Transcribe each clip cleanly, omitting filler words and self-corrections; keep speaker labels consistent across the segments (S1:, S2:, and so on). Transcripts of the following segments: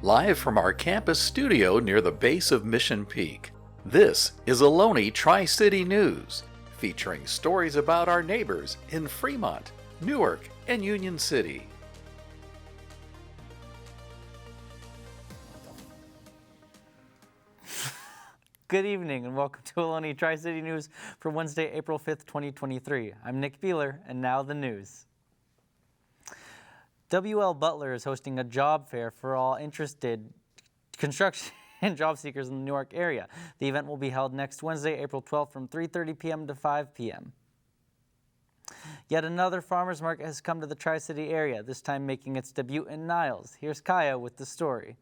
S1: Live from our campus studio near the base of Mission Peak, this is Ohlone Tri-City News, featuring stories about our neighbors in Fremont, Newark, and Union City.
S2: Good evening and welcome to Ohlone Tri-City News for Wednesday, April 5th, 2023. I'm Nick Beeler, and now the news. W.L. Butler is hosting a job fair for all interested construction and job seekers in the Newark area. The event will be held next Wednesday, April 12th from 3:30 p.m. to 5 p.m. Yet another farmers market has come to the Tri-City area, this time making its debut in Niles. Here's Kaya with the story.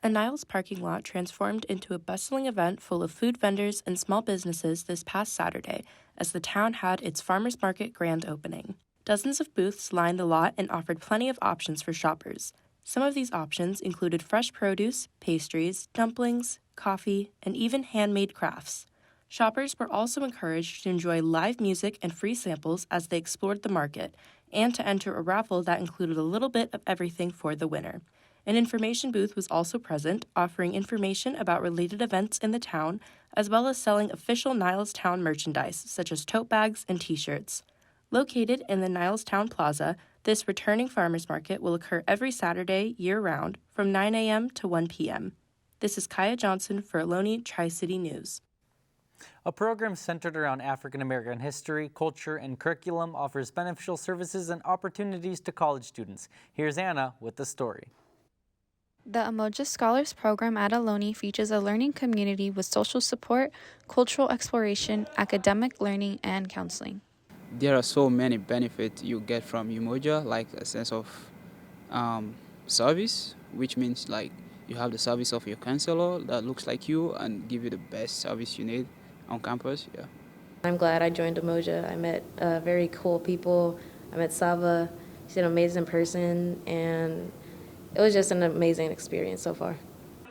S3: A Niles parking lot transformed into a bustling event full of food vendors and small businesses this past Saturday as the town had its farmers market grand opening. Dozens of booths lined the lot and offered plenty of options for shoppers. Some of these options included fresh produce, pastries, dumplings, coffee, and even handmade crafts. Shoppers were also encouraged to enjoy live music and free samples as they explored the market, and to enter a raffle that included a little bit of everything for the winner. An information booth was also present, offering information about related events in the town, as well as selling official Niles Town merchandise, such as tote bags and t-shirts. Located in the Niles Town Plaza, this returning farmers market will occur every Saturday, year-round, from 9 a.m. to 1 p.m. This is Kaya Johnson for Ohlone Tri-City News.
S2: A program centered around African American history, culture, and curriculum offers beneficial services and opportunities to college students. Here's Anna with the story.
S4: The Umoja Scholars Program at Ohlone features a learning community with social support, cultural exploration, academic learning, and counseling.
S5: There are so many benefits you get from Umoja, like a sense of service, which means like you have the service of your counselor that looks like you and give you the best service you need on campus. Yeah.
S6: I'm glad I joined Umoja. I met very cool people. I met Sava. She's an amazing person, and it was just an amazing experience so far.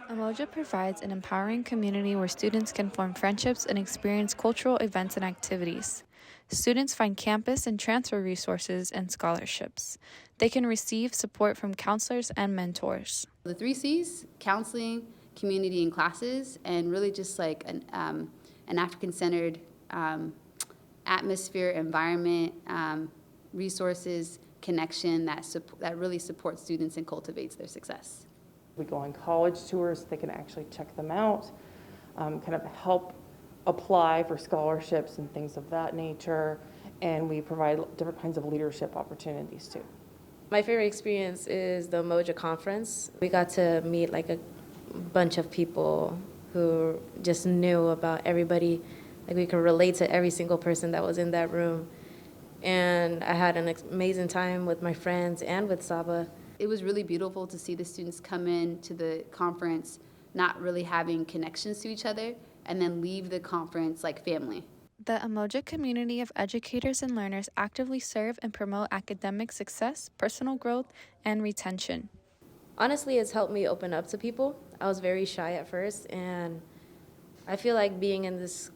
S4: Umoja provides an empowering community where students can form friendships and experience cultural events and activities. Students find campus and transfer resources and scholarships. They can receive support from counselors and mentors.
S7: The 3 C's, counseling, community, and classes, and really just like an African-centered atmosphere, environment, resources, connection that really supports students and cultivates their success.
S8: We go on college tours, they can actually check them out, kind of help apply for scholarships and things of that nature, and we provide different kinds of leadership opportunities too.
S6: My favorite experience is the Umoja conference. We got to meet like a bunch of people who just knew about everybody. Like we could relate to every single person that was in that room. And I had an amazing time with my friends and with Saba.
S7: It was really beautiful to see the students come in to the conference not really having connections to each other and then leave the conference like family.
S4: The Umoja community of educators and learners actively serve and promote academic success, personal growth, and retention.
S6: Honestly, it's helped me open up to people. I was very shy at first, and I feel like being in this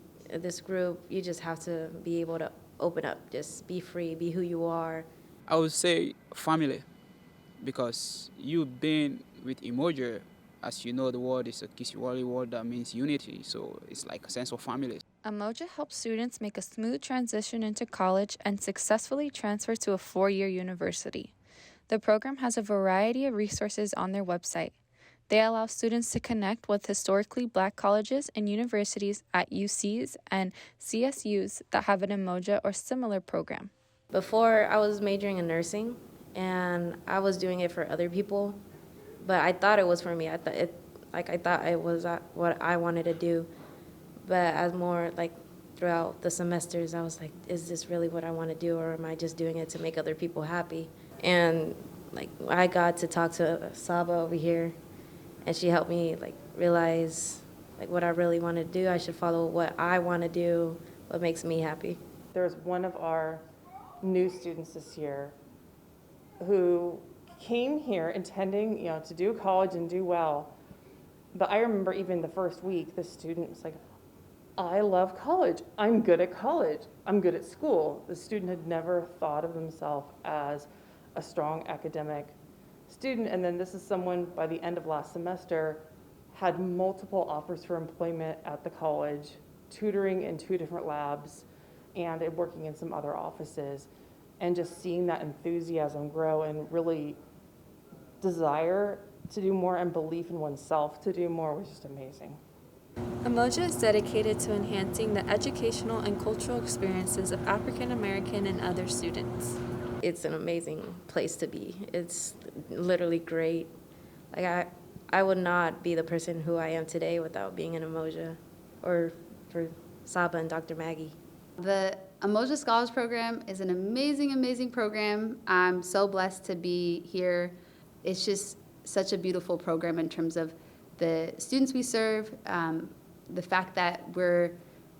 S6: group, you just have to be able to open up, just be free, be who you are.
S5: I would say family, because you've been with Umoja, as you know, the word is a Kiswahili word that means unity, so it's like a sense of family.
S4: Umoja helps students make a smooth transition into college and successfully transfer to a 4-year university. The program has a variety of resources on their website. They allow students to connect with historically Black colleges and universities at UCs and CSUs that have an Umoja or similar program.
S6: Before, I was majoring in nursing, and I was doing it for other people, but I thought it was for me. I thought it was what I wanted to do. But as more like throughout the semesters, I was like, is this really what I want to do, or am I just doing it to make other people happy? And like I got to talk to Saba over here, and she helped me like realize like what I really want to do. I should follow what I want to do, what makes me happy.
S8: There's one of our new students this year who came here intending, to do college and do well. But I remember even the first week, the student was like, I love college. I'm good at college. I'm good at school. The student had never thought of themselves as a strong academic student, and then this is someone by the end of last semester had multiple offers for employment at the college, tutoring in 2 different labs, and working in some other offices. And just seeing that enthusiasm grow and really desire to do more and belief in oneself to do more was just amazing.
S4: Umoja is dedicated to enhancing the educational and cultural experiences of African American and other students.
S6: It's an amazing place to be. It's literally great. Like I would not be the person who I am today without being in Umoja, or for Saba and Dr. Maggie.
S7: The Umoja Scholars Program is an amazing, amazing program. I'm so blessed to be here. It's just such a beautiful program in terms of the students we serve, the fact that we're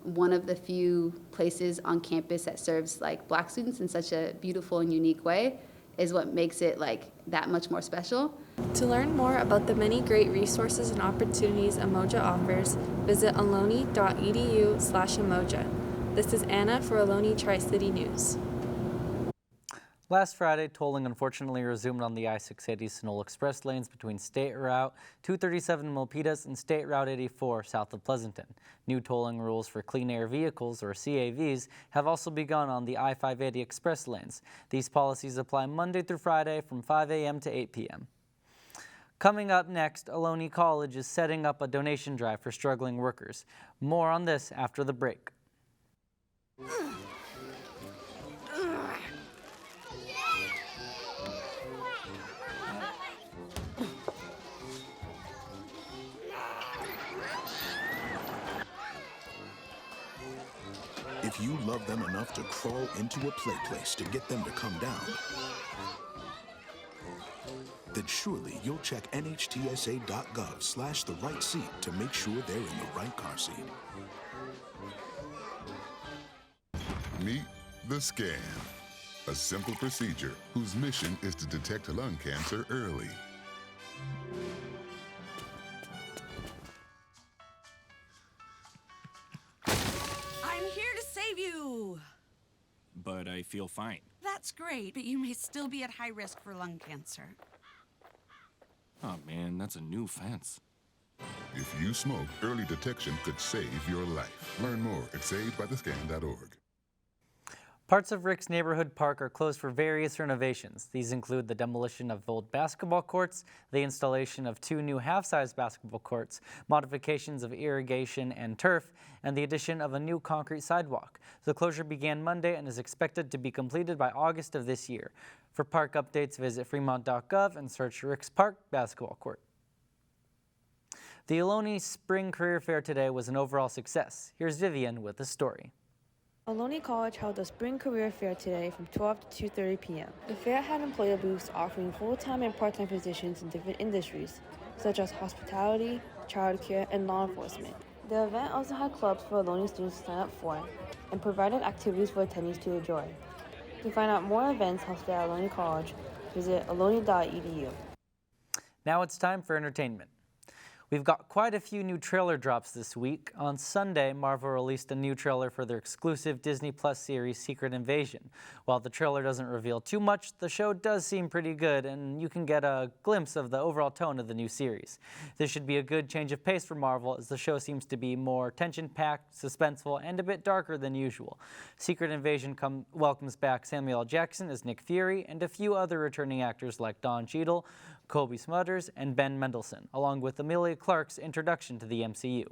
S7: one of the few places on campus that serves like Black students in such a beautiful and unique way is what makes it like that much more special.
S4: To learn more about the many great resources and opportunities Umoja offers, visit ohlone.edu/Umoja. This is Anna for Ohlone Tri-City News.
S2: Last Friday, tolling unfortunately resumed on the I-680 Sonoma Express lanes between State Route 237 in Milpitas and State Route 84 south of Pleasanton. New tolling rules for clean air vehicles, or CAVs, have also begun on the I-580 Express lanes. These policies apply Monday through Friday from 5 a.m. to 8 p.m. Coming up next, Ohlone College is setting up a donation drive for struggling workers. More on this after the break.
S9: If you love them enough to crawl into a play place to get them to come down, then surely you'll check nhtsa.gov/the right seat to make sure they're in the right car seat.
S10: Meet the scan, a simple procedure whose mission is to detect lung cancer early.
S11: I'm here to save you.
S12: But I feel fine.
S11: That's great, but you may still be at high risk for lung cancer.
S12: Oh man, that's a new fence.
S10: If you smoke, early detection could save your life. Learn more at savedbythescan.org.
S2: Parts of Rick's Neighborhood Park are closed for various renovations. These include the demolition of old basketball courts, the installation of 2 new half-size basketball courts, modifications of irrigation and turf, and the addition of a new concrete sidewalk. The closure began Monday and is expected to be completed by August of this year. For park updates, visit fremont.gov and search Rick's Park Basketball Court. The Ohlone Spring Career Fair today was an overall success. Here's Vivian with the story.
S13: Ohlone College held a spring career fair today from 12 to 2:30 p.m. The fair had employer booths offering full-time and part-time positions in different industries, such as hospitality, childcare, and law enforcement. The event also had clubs for Ohlone students to sign up for and provided activities for attendees to enjoy. To find out more events hosted at Ohlone College, visit ohlone.edu.
S2: Now it's time for entertainment. We've got quite a few new trailer drops this week. On Sunday, Marvel released a new trailer for their exclusive Disney Plus series, Secret Invasion. While the trailer doesn't reveal too much, the show does seem pretty good, and you can get a glimpse of the overall tone of the new series. This should be a good change of pace for Marvel, as the show seems to be more tension-packed, suspenseful, and a bit darker than usual. Secret Invasion welcomes back Samuel L. Jackson as Nick Fury, and a few other returning actors like Don Cheadle, Kobe Smulders, and Ben Mendelsohn, along with Emilia Clarke's introduction to the MCU.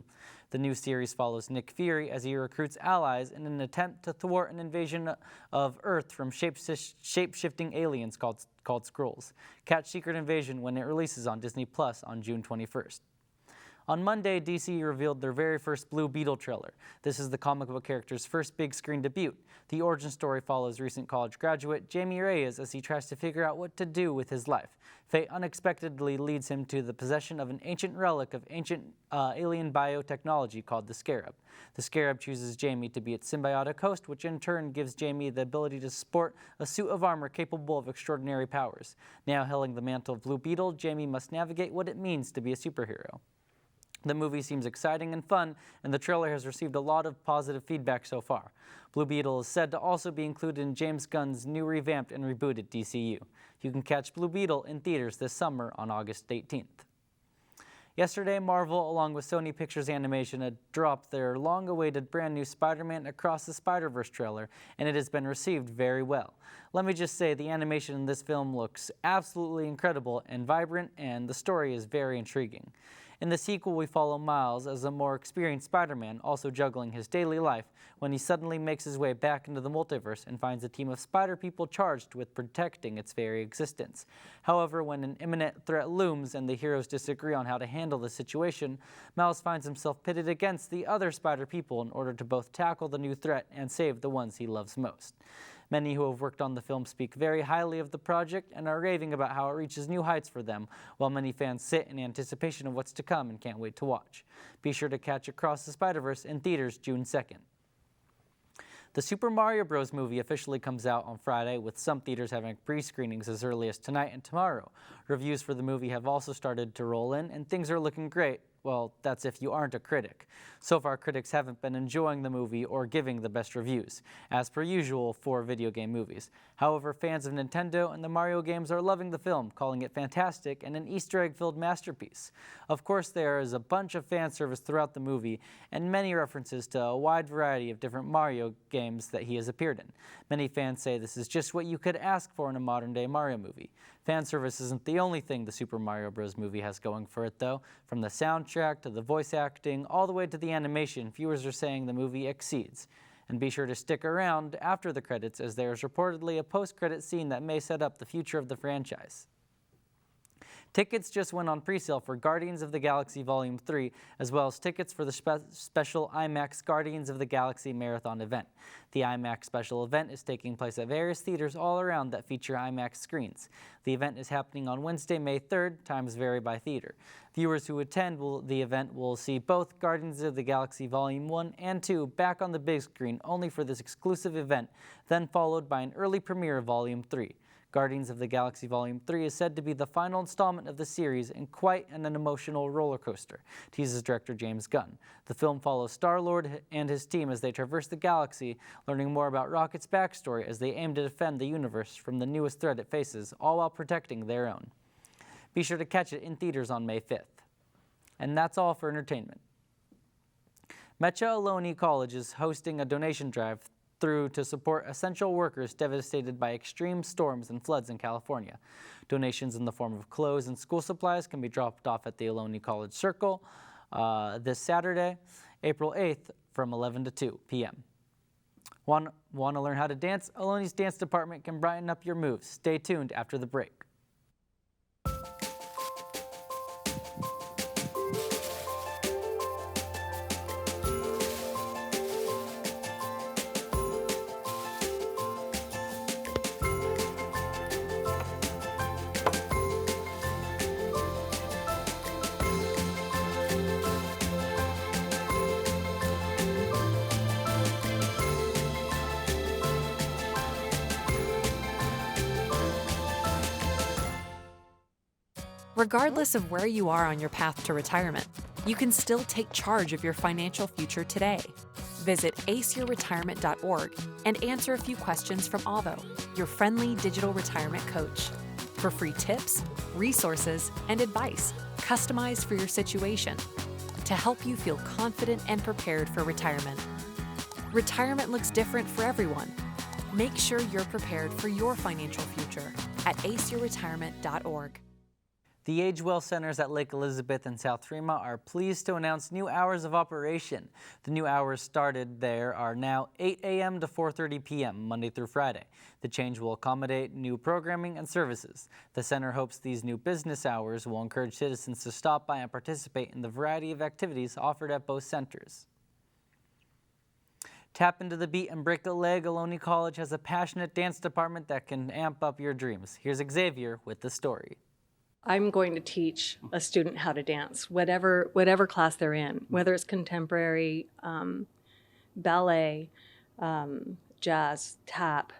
S2: The new series follows Nick Fury as he recruits allies in an attempt to thwart an invasion of Earth from shape-shifting aliens called Skrulls. Catch Secret Invasion when it releases on Disney Plus on June 21st. On Monday, DC revealed their very first Blue Beetle trailer. This is the comic book character's first big screen debut. The origin story follows recent college graduate Jamie Reyes as he tries to figure out what to do with his life. Fate unexpectedly leads him to the possession of an ancient relic of ancient alien biotechnology called the Scarab. The Scarab chooses Jamie to be its symbiotic host, which in turn gives Jamie the ability to sport a suit of armor capable of extraordinary powers. Now hailing the mantle of Blue Beetle, Jamie must navigate what it means to be a superhero. The movie seems exciting and fun, and the trailer has received a lot of positive feedback so far. Blue Beetle is said to also be included in James Gunn's new revamped and rebooted DCU. You can catch Blue Beetle in theaters this summer on August 18th. Yesterday, Marvel, along with Sony Pictures Animation, had dropped their long-awaited brand new Spider-Man Across the Spider-Verse trailer, and it has been received very well. Let me just say, the animation in this film looks absolutely incredible and vibrant, and the story is very intriguing. In the sequel, we follow Miles as a more experienced Spider-Man, also juggling his daily life, when he suddenly makes his way back into the multiverse and finds a team of spider people charged with protecting its very existence. However, when an imminent threat looms and the heroes disagree on how to handle the situation, Miles finds himself pitted against the other spider people in order to both tackle the new threat and save the ones he loves most. Many who have worked on the film speak very highly of the project and are raving about how it reaches new heights for them, while many fans sit in anticipation of what's to come and can't wait to watch. Be sure to catch Across the Spider-Verse in theaters June 2nd. The Super Mario Bros. Movie officially comes out on Friday, with some theaters having pre-screenings as early as tonight and tomorrow. Reviews for the movie have also started to roll in, and things are looking great. Well, that's if you aren't a critic. So far, critics haven't been enjoying the movie or giving the best reviews, as per usual for video game movies. However, fans of Nintendo and the Mario games are loving the film, calling it fantastic and an Easter egg-filled masterpiece. Of course, there is a bunch of fan service throughout the movie and many references to a wide variety of different Mario games that he has appeared in. Many fans say this is just what you could ask for in a modern-day Mario movie. Fan service isn't the only thing the Super Mario Bros. Movie has going for it, though. From the soundtrack to the voice acting, all the way to the animation, viewers are saying the movie exceeds. And be sure to stick around after the credits, as there is reportedly a post-credit scene that may set up the future of the franchise. Tickets just went on pre-sale for Guardians of the Galaxy Volume 3, as well as tickets for the special IMAX Guardians of the Galaxy Marathon event. The IMAX special event is taking place at various theaters all around that feature IMAX screens. The event is happening on Wednesday, May 3rd. Times vary by theater. Viewers who attend the event will see both Guardians of the Galaxy Volume 1 and 2 back on the big screen only for this exclusive event, then followed by an early premiere of Volume 3. Guardians of the Galaxy Volume 3 is said to be the final installment of the series and quite an emotional roller coaster, teases director James Gunn. The film follows Star-Lord and his team as they traverse the galaxy, learning more about Rocket's backstory as they aim to defend the universe from the newest threat it faces, all while protecting their own. Be sure to catch it in theaters on May 5th. And that's all for entertainment. Ohlone College is hosting a donation drive to support essential workers devastated by extreme storms and floods in California. Donations in the form of clothes and school supplies can be dropped off at the Ohlone College Circle this Saturday, April 8th from 11 to 2 p.m. Want to learn how to dance? Ohlane's dance department can brighten up your moves. Stay tuned after the break.
S14: Regardless of where you are on your path to retirement, you can still take charge of your financial future today. Visit aceyourretirement.org and answer a few questions from Avo, your friendly digital retirement coach, for free tips, resources, and advice customized for your situation to help you feel confident and prepared for retirement. Retirement looks different for everyone. Make sure you're prepared for your financial future at aceyourretirement.org.
S2: The Age Well Centers at Lake Elizabeth and South Fremont are pleased to announce new hours of operation. The new hours started there are now 8 a.m. to 4:30 p.m. Monday through Friday. The change will accommodate new programming and services. The center hopes these new business hours will encourage citizens to stop by and participate in the variety of activities offered at both centers. Tap into the beat and break a leg. Ohlone College has a passionate dance department that can amp up your dreams. Here's Xavier with the story.
S15: I'm going to teach a student how to dance, whatever class they're in, whether it's contemporary, ballet, jazz, tap.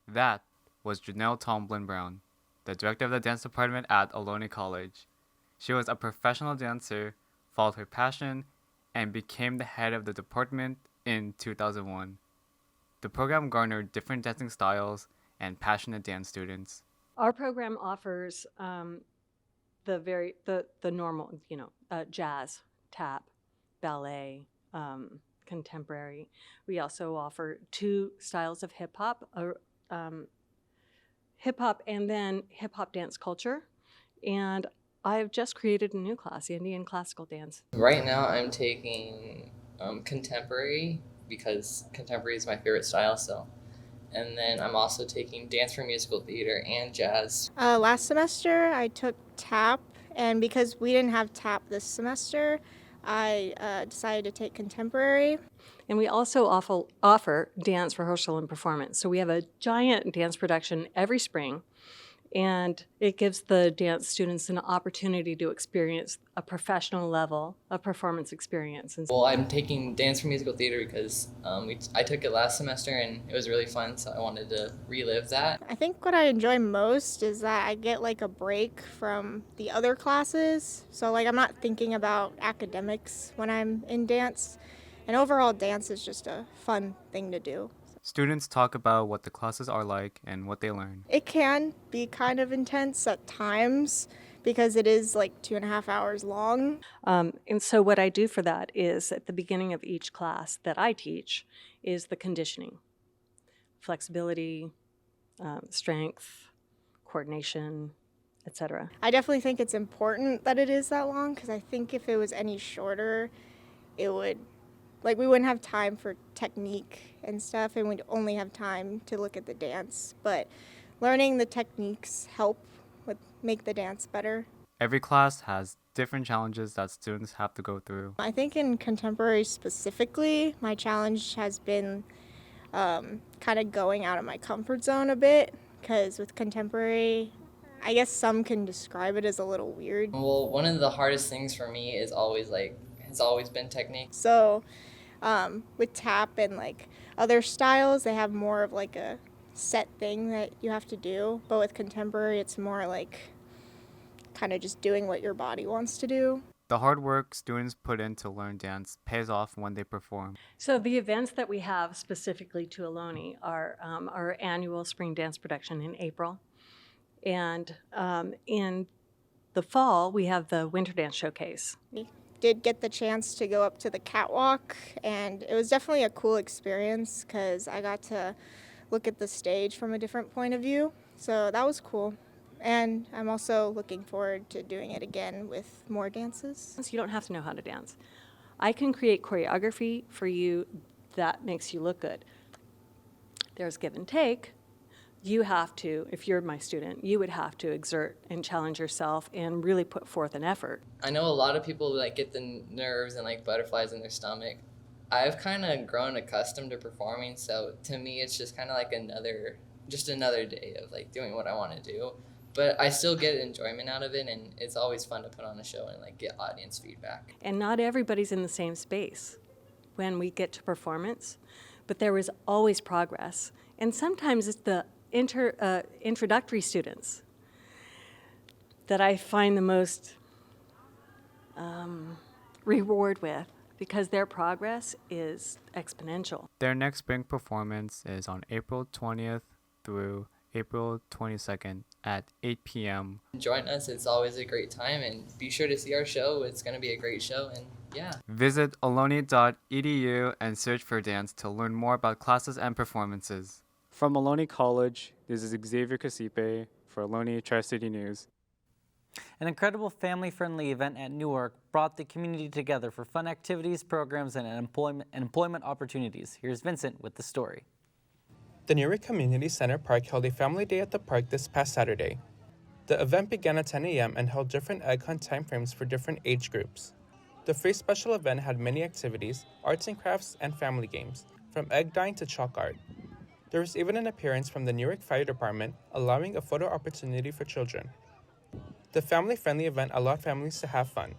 S16: That was Janelle Tomlin Brown, the director of the dance department at Ohlone College. She was a professional dancer followed her passion, and became the head of the department in 2001. The program garnered different dancing styles and passionate dance students.
S15: Our program offers the normal, jazz, tap, ballet, contemporary. We also offer 2 styles of hip hop and then hip hop dance culture. And I've just created a new class, Indian classical dance.
S17: Right now I'm taking contemporary because contemporary is my favorite style still. And then I'm also taking dance for musical theater and jazz.
S18: Last semester I took tap, and because we didn't have tap this semester, I decided to take contemporary.
S15: And we also offer dance rehearsal and performance. So we have a giant dance production every spring, and it gives the dance students an opportunity to experience a professional level of performance experience.
S17: Well, I'm taking dance for musical theater because I took it last semester and it was really fun, so I wanted to relive that.
S18: I think what I enjoy most is that I get like a break from the other classes. So like I'm not thinking about academics when I'm in dance. And overall, dance is just a fun thing to do.
S16: Students talk about what the classes are like and what they learn.
S18: It can be kind of intense at times because it is like 2.5 hours long.
S15: And so what I do for that is at the beginning of each class that I teach is the conditioning, flexibility, strength, coordination, etc.
S18: I definitely think it's important that it is that long because I think if it was any shorter, it would, like we wouldn't have time for technique and stuff, and we'd only have time to look at the dance. But learning the techniques make the dance better.
S16: Every class has different challenges that students have to go through.
S18: I think in contemporary specifically, my challenge has been kind of going out of my comfort zone a bit, because with contemporary, I guess some can describe it as a little weird.
S17: Well, one of the hardest things for me is has always been technique.
S18: So with tap and like other styles, they have more of like a set thing that you have to do. But with contemporary, it's more like kind of just doing what your body wants to do.
S16: The hard work students put in to learn dance pays off when they perform.
S15: So the events that we have specifically to Ohlone are our annual spring dance production in April. And in the fall, we have the winter dance showcase.
S18: Did get the chance to go up to the catwalk, and it was definitely a cool experience because I got to look at the stage from a different point of view. So that was cool. And I'm also looking forward to doing it again with more dances.
S15: You don't have to know how to dance. I can create choreography for you that makes you look good. There's give and take. You have to, if you're my student, you would have to exert and challenge yourself and really put forth an effort.
S17: I know a lot of people get the nerves and butterflies in their stomach. I've kind of grown accustomed to performing, so to me it's just kind of like another day of doing what I want to do. But I still get enjoyment out of it, and it's always fun to put on a show and get audience feedback.
S15: And not everybody's in the same space when we get to performance, but there is always progress. And sometimes it's the introductory students that I find the most reward with, because their progress is exponential.
S16: Their next spring performance is on April 20th through April 22nd at 8 p.m.
S17: Join us, it's always a great time, and be sure to see our show. It's going to be a great show, and yeah.
S16: Visit ohlone.edu and search for dance to learn more about classes and performances.
S19: From Ohlone College, this is Xavier Casipe for Ohlone Tri-City News.
S2: An incredible family-friendly event at Newark brought the community together for fun activities, programs, and employment opportunities. Here's Vincent with the story.
S20: The Newark Community Center Park held a family day at the park this past Saturday. The event began at 10 a.m. and held different egg hunt timeframes for different age groups. The free special event had many activities, arts and crafts, and family games, from egg dyeing to chalk art. There was even an appearance from the Newark Fire Department, allowing a photo opportunity for children. The family-friendly event allowed families to have fun.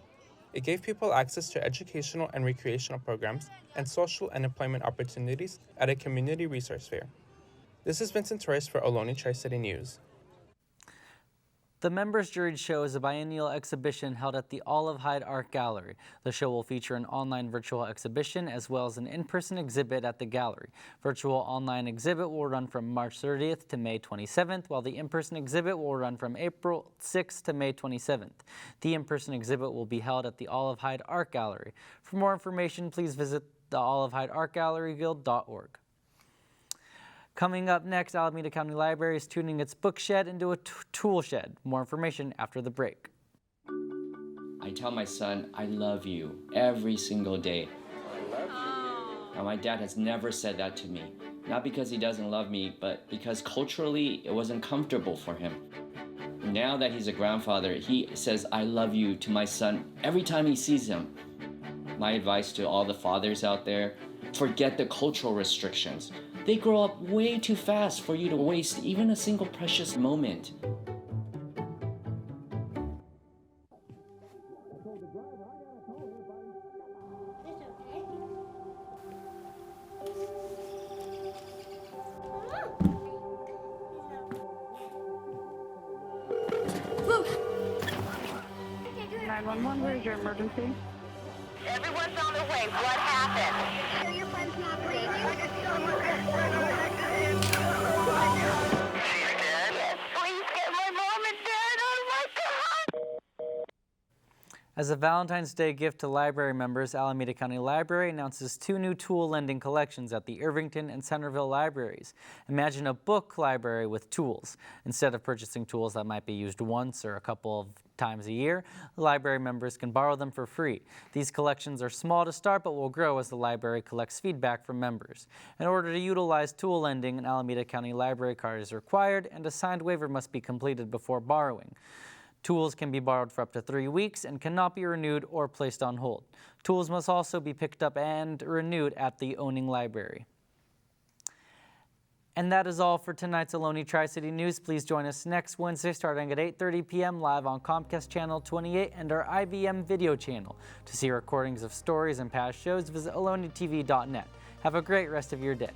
S20: It gave people access to educational and recreational programs and social and employment opportunities at a community resource fair. This is Vincent Torres for Ohlone Tri-City News.
S2: The Members Juried Show is a biennial exhibition held at the Olive Hyde Art Gallery. The show will feature an online virtual exhibition as well as an in-person exhibit at the gallery. Virtual online exhibit will run from March 30th to May 27th, while the in-person exhibit will run from April 6th to May 27th. The in-person exhibit will be held at the Olive Hyde Art Gallery. For more information, please visit the olivehydeartgalleryguild.org. Coming up next, Alameda County Library is tuning its book shed into a tool shed. More information after the break.
S21: I tell my son, I love you every single day. Now, my dad has never said that to me. Not because he doesn't love me, but because culturally it wasn't comfortable for him. Now that he's a grandfather, he says, I love you to my son every time he sees him. My advice to all the fathers out there, forget the cultural restrictions. They grow up way too fast for you to waste even a single precious moment.
S22: Where's your emergency?
S23: Everyone's on their way. What happened? Your friend's not breathing. She's dead? Yes, please get my mom and dad. Oh my God!
S2: As a Valentine's Day gift to library members, Alameda County Library announces 2 new tool lending collections at the Irvington and Centerville libraries. Imagine a book library with tools. Instead of purchasing tools that might be used once or a couple of times a year, library members can borrow them for free. These collections are small to start but will grow as the library collects feedback from members. In order to utilize tool lending, an Alameda County Library card is required and a signed waiver must be completed before borrowing. Tools can be borrowed for up to 3 weeks and cannot be renewed or placed on hold. Tools must also be picked up and renewed at the owning library. And that is all for tonight's Ohlone Tri-City News. Please join us next Wednesday starting at 8:30 p.m. live on Comcast Channel 28 and our IVM video channel. To see recordings of stories and past shows, visit ohlonetv.net. Have a great rest of your day.